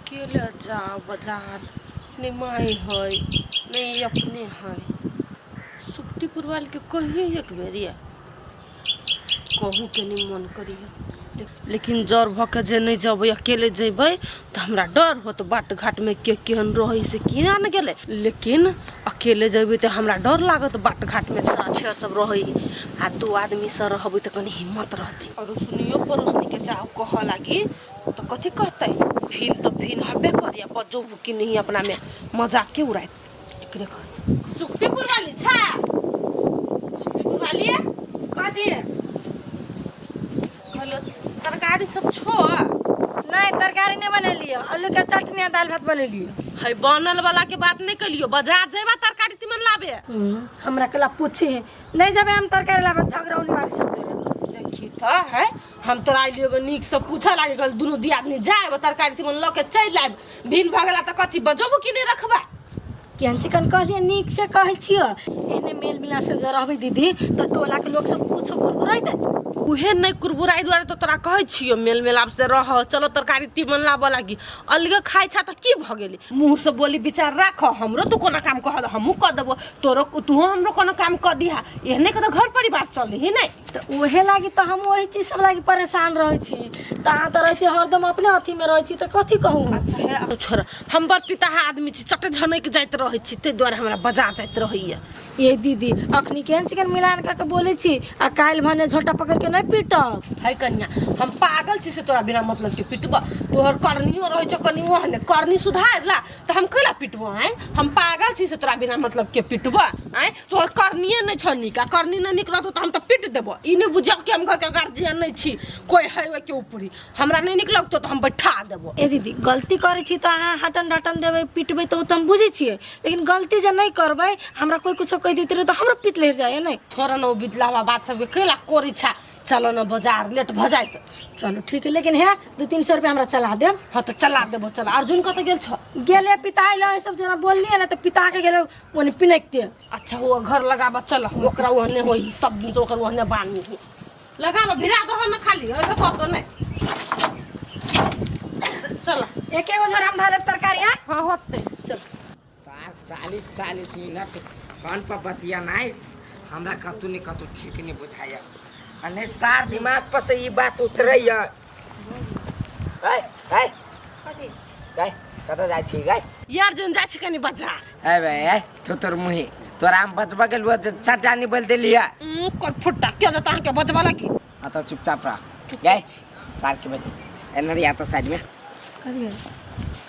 अकेले जाओ बाजार निमाई है नहीं अपने है सुक्तिपुर वाले के कहिए एक बेरिया कहूँ के नहीं मन करिए लेकिन जर भके जे नहीं जब अकेले जेबै तो हमरा डर हो तो बाट घाट में के केहन रही से किना न गेले लेकिन अकेले जेबै तो हमरा डर लागत बाट घाट में छड़ा छेड़ सब रही आ दो आदमी से रहबै तो कनी हिम्मत रहती और सुनियो पड़ोसनी के जाओ कह लागी तो कथी कहते फिन हबे करिया बजो कि नहीं अपना में मजाक के उड़ाए एकरे सुक्तिपुर वाली छा सुक्तिपुर वाली कथी हेलो तरकारी सब छो नहीं तरकारी नहीं बनेलियो आलू के चटनी आ दाल भात बनेलियो है बनल वाला के बात नहीं कलियो बाजार जेबा तरकारी तिमन लाबे हमरा कला पूछे नहीं जबे हम तरकारी लाबे झगड़ौली वाली सब देखी तो है हम तोरा आइलियो नीक से पूछा लागे गल दुनु दियादनी जाए तरकारी तिमन ल के चल आब भिन भगला त कथी बजबो कि नहीं रखबा केहन चिकन कहलिए नीक से कहै छियो एने मेल मिलाप से जे रहबै दीदी तो टोला के लोग सब पूछो कुरकुराई दे उहे नहीं कुरबुराई द्वारा तो तोरा कहै छियो मेल मेलाप से रह चलो तरकारी तिमन लाबो लागी अलगे खाइ छा त की भ गेली मुंह से बोली विचार राख हमरो तू कोनो काम कहल हमहु क देबो तोरो तू हमरो कोनो काम क दिहा एहने के तो घर परिवार चली ही नहीं तो उहे लागी तो हम वही चीज सब लागी परेशान रहै छी त आ त रहै छी हरदम अपने अथी में रहै छी त कथी कहूं अच्छा है छोरा हम बर पिता आदमी छी चटे झनक जाइत रहै छी ते द्वारा हमरा बाजार जाइत रहैया ये दीदी अखनी केहन चिकन मिलान का के बोले छी आ काल भने झोटा पकड़ के नहीं पीटब है कन्या हम पागल छी से तोरा बिना मतलब के पिटबा तोहर करनियो रहै छ कनी ओहने करनी सुधार ला त हम कइला पिटबो हैं हम पागल छी से तोरा बिना मतलब के पिटबा हैं तोहर करनिए नहीं छ निका करनी नहीं निकलत त हम त पिट देबो ई नहीं बुझब कि हम घर के गार्जियन नहीं छी कोई है ओके ऊपरी हमरा नहीं निकलत तो हम बैठा देबो ए दीदी गलती करे छी त अहाँ हटन डटन देबे पिटबे तो हम बुझे छिए लेकिन गलती जे नहीं करबे हमरा कोई कुछ कह देते तो हमरा पिट ले जाए नहीं छोरा न बितलावा बात सब के केला कोरी छा चलो न बाजार लेट भ जाए चलो ठीक है लेकिन है 200-300 रुपया हमरा चला देब हाँ तो चला देबो चल अर्जुन कत गेल छ गेले पिताई ल सब जना बोललिए ना तो पिता के गेले ओने पिनकते अच्छा वो घर लगाबा चल ओकरा ओहने होई सब दिन से ओकर ओहने बानी लगाबा भिरा दो न खाली ओइ तो सब तो नहीं चल एक एगो झोरा हम धाले तरकारी है हां होते चल 40 मिनट फोन पर बतिया नहीं हमरा कतू नहीं कतू ठीक नहीं बुझाया अने सार दिमाग पर से ये बात उतरैया गाय गाय गाय कत जाय छी गाय यार जन जाय छी कनी बाजार ए बे ए तोर मुही तोरा हम बचबा के लुआ चट जानी बोल देलिया कट फुट्टा के जता के बचबा लागी आ तो चुपचाप रह गाय सार के बजे एनरिया तो साइड में करिए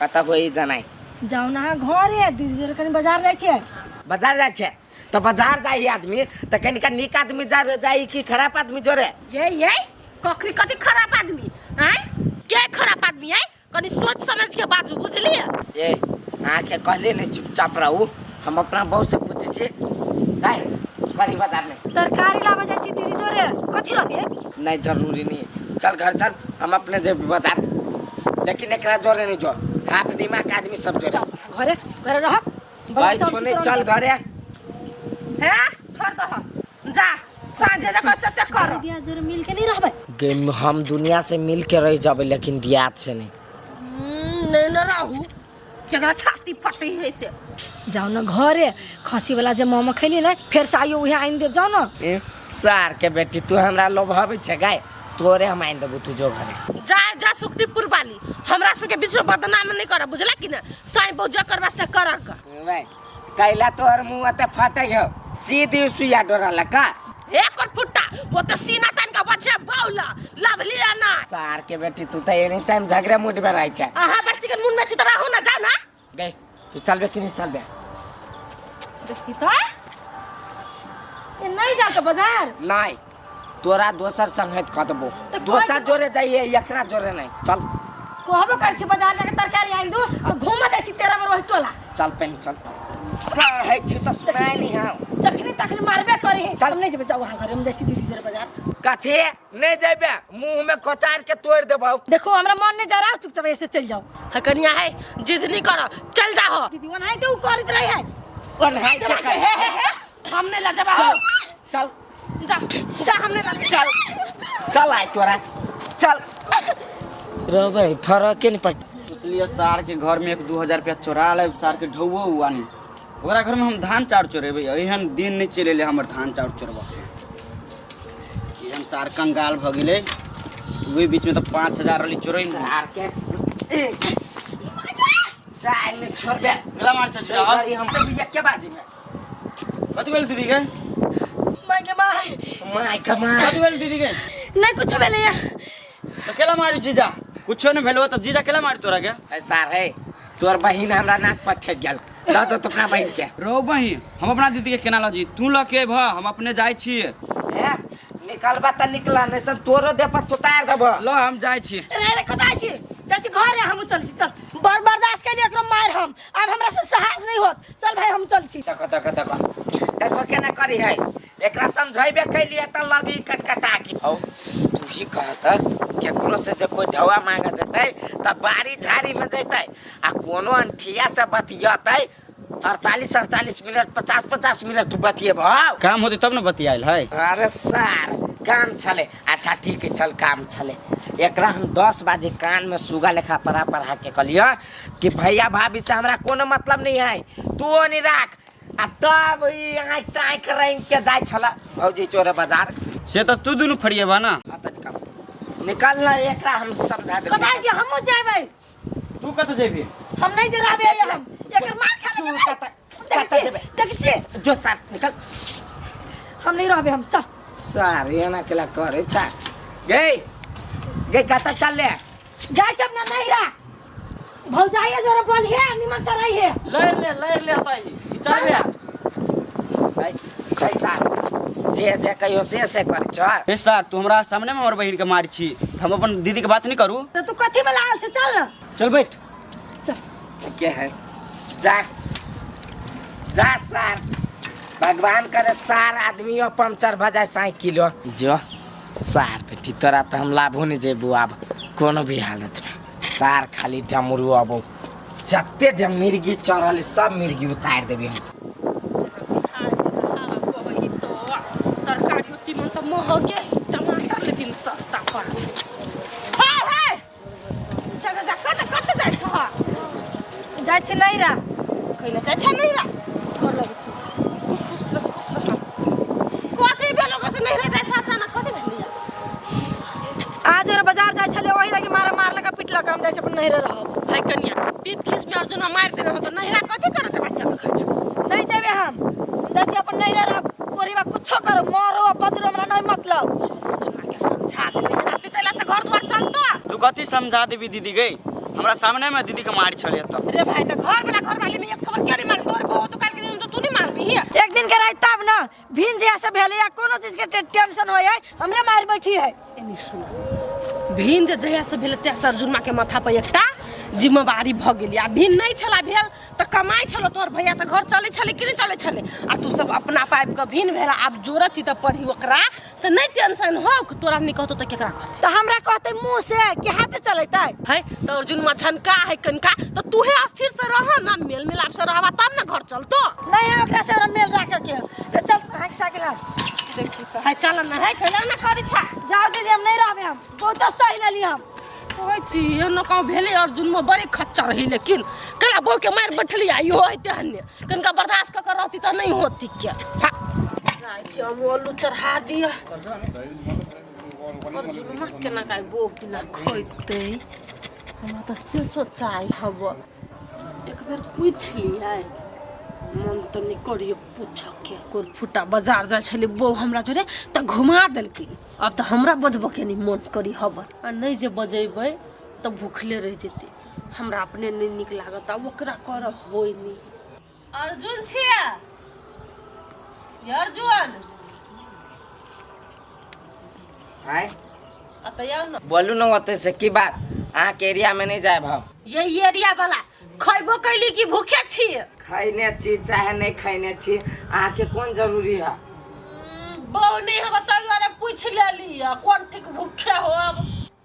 कत होई जनाई जाओ ना घर है दीदी जरे कनी बाजार जाय छे बाजार जाय छे तो बाजार जाई आदमी तो कनिका निक आदमी जाई कि खराब आदमी जोरे ये कखरी कथी खराब आदमी हैं के खराब आदमी है कनी सोच समझ के बाजू बुझलिए ये आके कहले ने चुपचाप रहू हम अपना बहू से पूछे छे गाय बड़ी बाजार में तरकारी लावा जाय छी दीदी जोरे कथी रहते नहीं जरूरी नहीं चल घर चल हम अपने जे बाजार लेकिन एकरा जोरे नहीं जोर हाफ दिमाग आदमी सब जोरे घरे घरे रह भाई छोने चल घरे हैं छोड़ दो जा सांझे जगह से कर दिया जोरे मिल के नहीं रहबे गेम हम दुनिया से मिल के रह जाबे लेकिन दियात से नहीं नहीं न रहू जगह छाती फटी है से जाओ ना घरे खसी वाला जे मोमो खैली ना फिर से आइयो उहे आइन देब जाओ ना सार के बेटी तू हमरा लोभावे छे गाय तोरे हम आइन देबू तू जो घरे जा सुक्तिपुर वाली हमरा सब के बीच में बदनाम नहीं कर बुझला कि ना साई बौजा करवा से करक भाई कैला तोहर मुंह अते फटै हो सीधी सुइया डोरा लका एक और फुट्टा वो तो सीना तन का बच्चा बाउला लव लिया ना सार के बेटी तू तो एनी टाइम झगड़ा मूड में रहै छे आहा पर चिकन मुन में चितरा हो ना जा ना गए तू चलबे कि नहीं चलबे देखती तो ए नहीं जाओ तो बाजार नहीं तोरा दोसर संगत क देबो दोसर जोरे जाइए एकरा जोरे नहीं चल कहबो कर छी बाजार जाके तरकारी आइन दो तो घूम जाय छी तेरा में रह टोला चल पेन चल है छी तो सुनाय नहीं हां जखनी तखनी मारबे करे चल नहीं जेबे जाओ वहां घर हम जाय छी दीदी जोरे बाजार कथी नहीं जेबे मुंह में कोचार के तोड़ देबो देखो हमरा मन नहीं जा रहा चुपचाप ऐसे चल जाओ है कन्या है जिद नहीं करो चल जाओ दीदी वन है तो करत रही है और है के कर सामने लग जा चल जा जा हमने लग चल चल आय तोरा चल रो भाई फरक के नहीं पड़ सोचलिए सार के घर में 1-2 हजार रुपया चोरा ले, सार के ढौओ हुआ नहीं, ओकरा घर में हम धान चाउर चोरेबै। एहन दिन नहीं चले हमर धान चाउर चोरबा। एहन सार कंगाल भ गेलै, वही बीच में तो 5,000 वाली चोरई सार के चाय में छोड़बे गला मार छ जा। अरे हम तो बिया के बाजी में कथि भेल दीदी के? माय के माय माय कमा कथि भेल दीदी के? नहीं कुछ भेले या तो केला मारी जीजा? कुछो नहीं भेलो तो जीजा केला मारी तोरा के? सार है तोर बहिन हमरा नाक पर ठेक गेल। ला तो अपना बहिन के रो बहिन, हम अपना दीदी के केना लजी? तू ल के भ, हम अपने जाय छी। निकलबा त निकला नहीं तो तोरो दे पर उतार देब। ल हम जाय छी। रे कतै छी? जाछि घर है, हम चल छी। चल बर्दाश्त के लिए एकरो मार हम, अब हमरा से साहस नहीं होत। चल भाई हम चल छी। देखो केना करी है, एकरा समझाइबे कैलिए त लगी कटकटा की हौ। तू ही कहत केकरो से जे कोई ढवा मांगा जतै त बारी झाड़ी में जतै आ कोनो अंठिया से बतियतै 48 मिनट 50 मिनट तू बतिएब। काम होते तब न बतियाइल है। अरे सार काम छले। अच्छा ठीक है चल काम छले। एकरा हम 10 बजे कान में सुगा लेखा पढ़ा के कहलिए कि भैया भाभी से हमरा कोनो मतलब नहीं है, तू नहीं राख। आ तब ई आँख ताँख रंग के जाय छला भौजी चोरे बाजार से तो तू दुनु फड़िएबा ना। निकल ना, एकरा हम समझा दे। कतै छी? हम जेबै। तू कत जेबी? हम नहीं दे रहबे हम। एकर मार खा लेबै। कत जेबे? देख छी जो साथ निकल। हम नहीं रहबे हम। चल सार एना केला करे छा। गे कत चल ले? जाय छ अपना नहीं रा भौजाइए जरा बोल है निमन से रही है। लैर ले ताई चल बे। भाई कैसा जे कहियो से कर छ। ए सर, तू हमरा सामने में हमर बहिन के मारी छी, हम अपन दीदी के बात नहीं करू। तो तू कथी में लागल से? चल ना चल बैठ। चल। ठीक है जा सार। भगवान करे सार आदमी पंचर भजाए साइकिल जो सार बेटी तोरा तो हम लाभो नहीं जेबू। अब कोनो भी हालत में सार खाली डमरू अब जत्ते जब मिर्गी चढ़ल सब मिर्गी उतार देबे हम। तरकारी होती मन तो महंगे, टमाटर लेकिन सस्ता पड़। हाय चल जा कत जाय छ? जाय छी नहीं रा कइला जाय छ नहीं रा कर लगे छी। कथि भेलो कसे नहीं रा जाय छ? अचानक कथि भेलिया? आज रे बाजार जाय छले, ओही लगे मार लगा पिटलक। हम जाय छ अपन नहीं रहब। हाय कन्या पीत खिस में अर्जुन मार देना हो तो नहीं रा कथि करत बच्चा लोग खर्च? नहीं जेबे हम। जाय छी अपन नहीं रहब। कोरीबा कुछो करो, मारो बजरो, हमरा नहीं मतलब। अर्जुन के समझा दे ना, पितैला से घर द्वार चलतो। तू कथी समझा देबी दीदी के? हमरा सामने में दीदी के मारी छले त। रे भाई तो घर वाले में एक खबर क्या नहीं मार तोर बहु तो काल के दिन तो तू नहीं मारबी ही। एक दिन के रही तब ना भिन जैसे भेले या कोनो चीज के टेंशन होय है, हमरे मार बैठी है। एनी सुन भिन जे जहिया से भेल त्या अर्जुनमा के माथा पर एकटा जिम्मेवारी भ गेली। आ भिन नहीं छला भेल त कमाई छलो तोर भैया त घर चले छले कि नहीं चले छले। आ तू सब अपना पाइप के भिन भेला, अब जोरत त पढ़ी ओकरा त नहीं टेंशन हो। तोरा नहीं कहतो त केकरा कहत? तो हमरा कहते मुंह से कि हाथ चलैता है त अर्जुन मा झनका है कनका त तू है अस्थिर से रह ना, मेल मिलाप से रहबा तब ना घर चलतो। नहीं है ओकरा से हमरा मेल राख के। तो चल हाथ साइकिल हाथ देखी त है चल ना है खेला ना करी छा। जाओ दीदी हम नहीं रहबे। हम बहुत सही लेली हम। कहै छी न कहू भेले अर्जुन में बड़े खच्चा रही, लेकिन कला बो के मार बैठली आइयो होते हन्ने कनका बर्दाश्त कर रहती त नहीं होती क्या। जाय छी हम आलू चढ़ा दिया। अर्जुन मा केना काय बो बिना खोइते हमरा त से सोचाई हब एक बेर पूछ लियै। मन त नहीं करियो पूछ के कोर फुटा बाजार जाय छले बो हमरा जोरे त घुमा देलकै। अब त हमरा बजबो के नहीं मन करी हब। आ नहीं जे बजेबै त भूखले रह जेते, हमरा अपने नहीं निक लागत। अब ओकरा कर होय नहीं। अर्जुन छिया अर्जुन हाय अतया न बोलू न होते से की बात अहाँ के एरिया में नहीं जाए हम। यही एरिया वाला खैबो कैली कि भूखे छी? खैने छी चाहे नहीं खैने छी, अहाँ के कौन जरूरी है? बहु नहीं हम तोरे पूछ लेली कौन ठीक भूखे हो। अब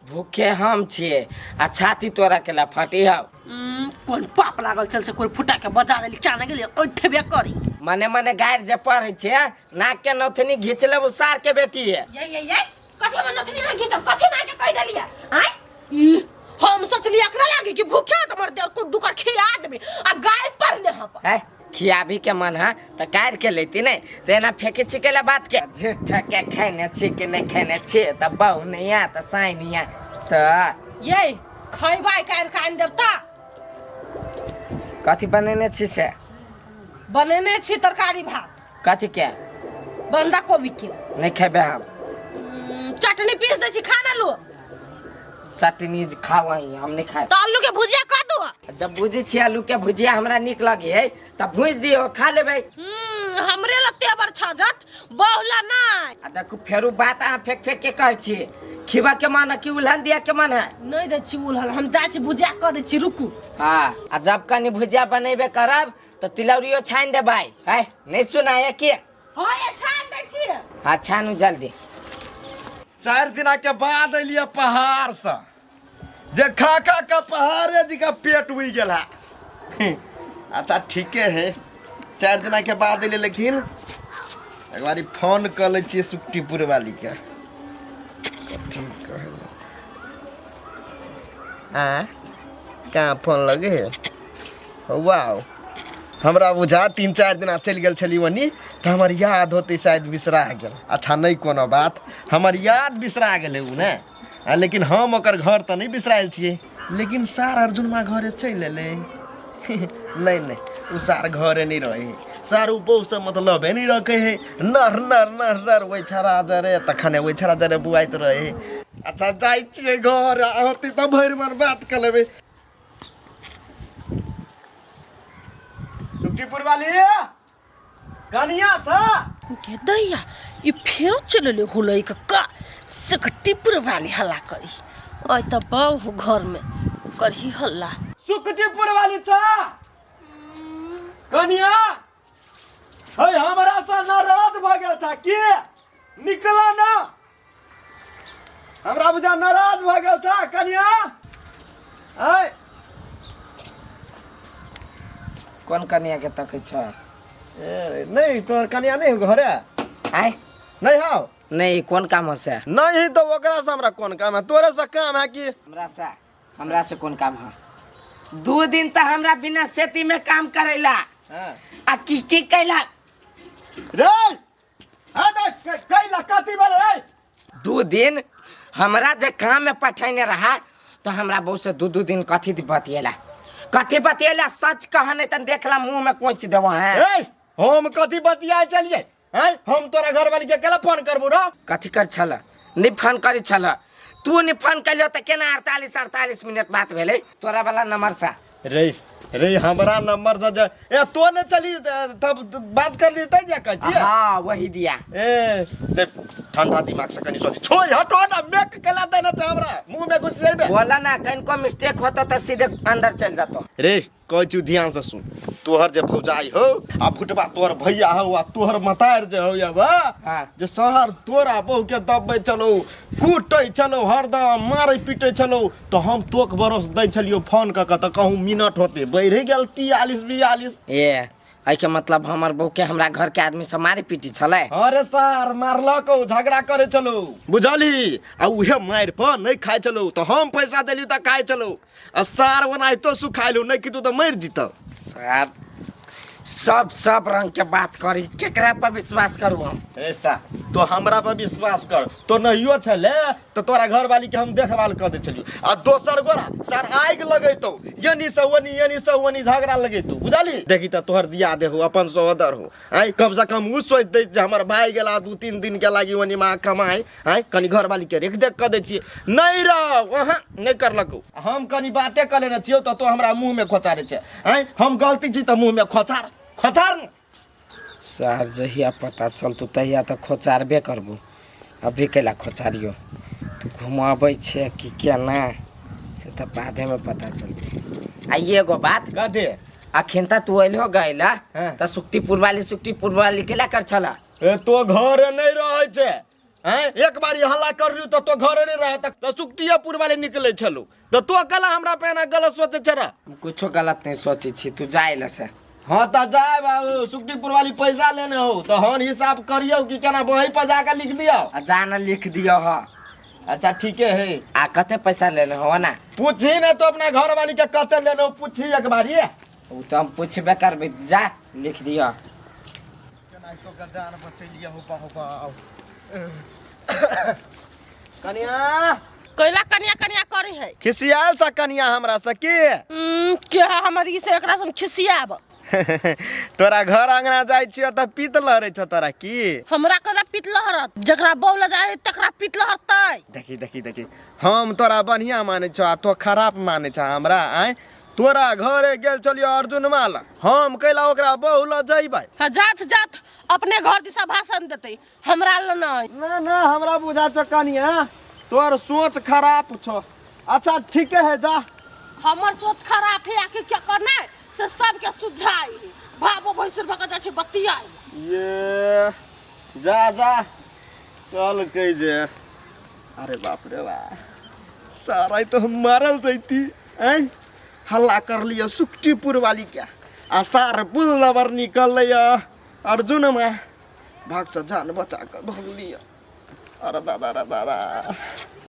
भूखे हम छिए आ छाती तोरा केला फटी है। कौन पाप लागल चल से कोई फुटा के बजा देली क्या ना गेली ओठबे करी। मने गायर जे पढ़े छे नाक के नथनी घींच ले सार के बेटी है। ये कथि में नथनी में घींच कथि ना के कह देलिया। हाय ई हम सोचली एकरा लागे कि भूखे त मर दे और कुछ दुकर खिया देबे आ गाय पर ले हम है खियाबी के मन है तो काट के लेती नहीं तो ना फेंके चिकेला बात के झूठा के खाने चिके नहीं खाने छे तो बहु नहीं आ तो साई नहीं आ तो ये खैबाई काट कान देवता कथी बनेने छी से बनेने छी तरकारी भात कथी के बंदा कोबी के नहीं खेबे हम चटनी पीस दे छी खाना लो चटनी खावा ही हम नहीं खाए तो आलू के भुजिया कर दो जब बुझी छी आलू के भुजिया हमरा निक लगे है तब भूज दियो खा लेबे हमरे लत्ते बर छजत बहुला ना आ देखो फेरू बात आ फेंक फेंक के कहै छी खिबा के मन कि उल्हन दिया के मन है नहीं दे छी उलहल हम जा छी भुजिया कर दे छी रुकू हां आ जब कनी भुजिया बनेबे करब तो तिलौरियो छान दे भाई है नहीं सुना है कि हां ये छान दे छी हां छानू जल्दी 4 दिना के बाद अलिए पहाड़ से जे खा खा के पहाड़े जी का पेट उड़ गेल है अच्छा ठीके है 4 दिना के बाद अलिए लेकिन एक बारी फोन कर ले छिए सुक्तिपुर वाली के ठीक है कहाँ फोन लगे है वाह हमरा बुझा 3-4 दिना चलि गेल छली वनी तो हमर याद होते शायद बिसरा गेल अच्छा नहीं कोनो बात हमर याद बिसरा गेले उ ने लेकिन हम ओकर घर तो नहीं बिसरायल छिए लेकिन सार अर्जुनमा घरे चलि एले नहीं नहीं उ सार घरे नहीं रहे सार उ बहु से मतलब नहीं रखे है नर नर नर नर वही छरा जरे तखने वही छरा जरे बुआइत रहे अच्छा जाई छिए घर आती त भरि मन बात कर लेबे सुक्तिपुर वाली कनिया था के दैया ये फेर चलले होलै का सकटीपुर वाली हल्ला करी ओय त बहु घर में करही हल्ला सुक्तिपुर वाली था कनिया है हमरा से नाराज भ गेल था के निकला ना हमरा बुझा नाराज भ गेल था कनिया है कौन कन्या के तकै छ नहीं तोर कनिया नहीं हो घरे आय नहीं हो नहीं कौन काम हो से नहीं तो ओकरा से हमरा कौन काम है तोरे से काम है कि हमरा से कौन काम है 2 दिन त हमरा बिना सेती में काम करेला आ की कैला रे आ देख कैला कथी बोल रे 2 दिन हमरा जे काम में पठाने रहा तो हमरा बहुत से 2 दिन कथी बतिएला सच कहा नहीं तन देखला मुंह में कोच देवा है ए हम कथी बतियाए चलिए हैं हम तोरा घर वाली के केला फोन करबो रो कथी कर छल नहीं फोन करी छल तू नहीं फोन कलियो त केना 48 मिनट बात भेलै तोरा वाला नंबर से रे हमरा नंबर से ए तो ने चली तब बात कर ली तै जा कह हां वही दिया ए ठंडा दिमाग से कनी सोच छोड़ हटो ना मेक केला देना छ हमरा मुंह में घुस जाइबे बोला ना कहीं को मिस्टेक होता तो सीधे अंदर चल जातो रे कह चू ध्यान से सुन तोहर जे भौजाई हो आ फुटबा तोहर भैया हो आ तोहर मतार जे हो या हां जे शहर तोरा बहु के दबे चलो कूटै चलो हरदम मारै पीटै चलो तो हम तोक बरस दै छलियो फोन क त कहूं मिनट होते बढ़ गेल 43-42 ए आई के मतलब हमर बहू के हमरा घर के आदमी से मारी पीटी छले अरे सर मारलको झगड़ा करे चलो बुझली आ उहे मार पर नहीं खाए चलो तो हम पैसा देलियो त खाए चलो आ सार बनाई तो सुखाइलो नहीं कि तू तो मर जीत सर सब रंग के बात करी केकरा पर विश्वास करू हम ऐसा तो हमरा पर विश्वास कर तो नहियो छले तो तोरा घर वाली के हम देखभाल कर दे चलियो आ दोसर गोरा सर आग लगैतो यनी सवनी झगड़ा लगैतो बुझली देखी त तोहर दिया दे हो अपन सहोदर हो आई कम से कम उ सोच दे जे हमर भाई गेला 2-3 दिन के लागी वनी मा कमाई आई कनी घर वाली के रेख देख कर दे छी नहीं रह वहां नहीं करलको हम कनी बातें कर लेना छियो तो हमरा मुंह में खोचारे छै आई हम गलती छी त मुंह में खोचार सर जहिया पता चल तू तहिया तो खोचारबे करबू अभी कैला खोचारियो तू घुमाबै छे कि केना से तो बादे में पता चलते आ एगो बात का दे अखिन त तू अइलो गइला त सुक्तिपुर वाली केला कर छला ए तो घर नहीं रहे छे हैं एक बारी हल्ला कर लियो तो घर नहीं रहे त सुक्तिपुर वाले निकले छलो तो कला हमरा पे ना गलत सोचे छरा कुछो गलत नहीं सोची छी तू जाइला से हाँ तो जाए बाबू सुक्तिपुर वाली पैसा लेने हो तो हम हिसाब करियो कि केना वही पर जाकर लिख दियो जाना लिख दियो ह अच्छा ठीक है आ कते पैसा लेने हो ना? पूछी ना तो अपना घर वाली के कते लेनो पूछी एक बारी वो तो हम पूछबे करबे, जा लिख दिया। तो गजान बचैलिया हो कनिया कैला कनिया कनिया करी है खिसियाल सा कनिया हमरा से की क्या हमारी से एकरा से खिसियाब तोरा घर अंगना जाय छियो त पीत लहरै छ तोरा की हमरा कला पित लहरत जकरा बौल जाए तकरा पित लहरतै। देखी हम तोरा बढ़िया माने छ आ तो खराब माने छ हमरा आय तोरा घरे गेल चलियो अर्जुन माल हम कैला ओकरा बहुल जइबै हां जात अपने घर दिशा भाषण देतै हमरा ल नहीं। ना हमरा बुझा छ कनिया तोर सोच खराब छ। अच्छा ठीक है जा हमर सोच खराब है कि क्या करना है से सबके सुझाई भाबो भैंसुर भक जा छै बतियाई ये जा चल कह जे अरे बाप रे बा सारा तो हम मारल जैती हैं हल्ला कर लिया सुक्तिपुर वाली क्या आसार पुल लवर निकल लिया अर्जुन में भाग से जान बचा कर भग लिया। अरे दादा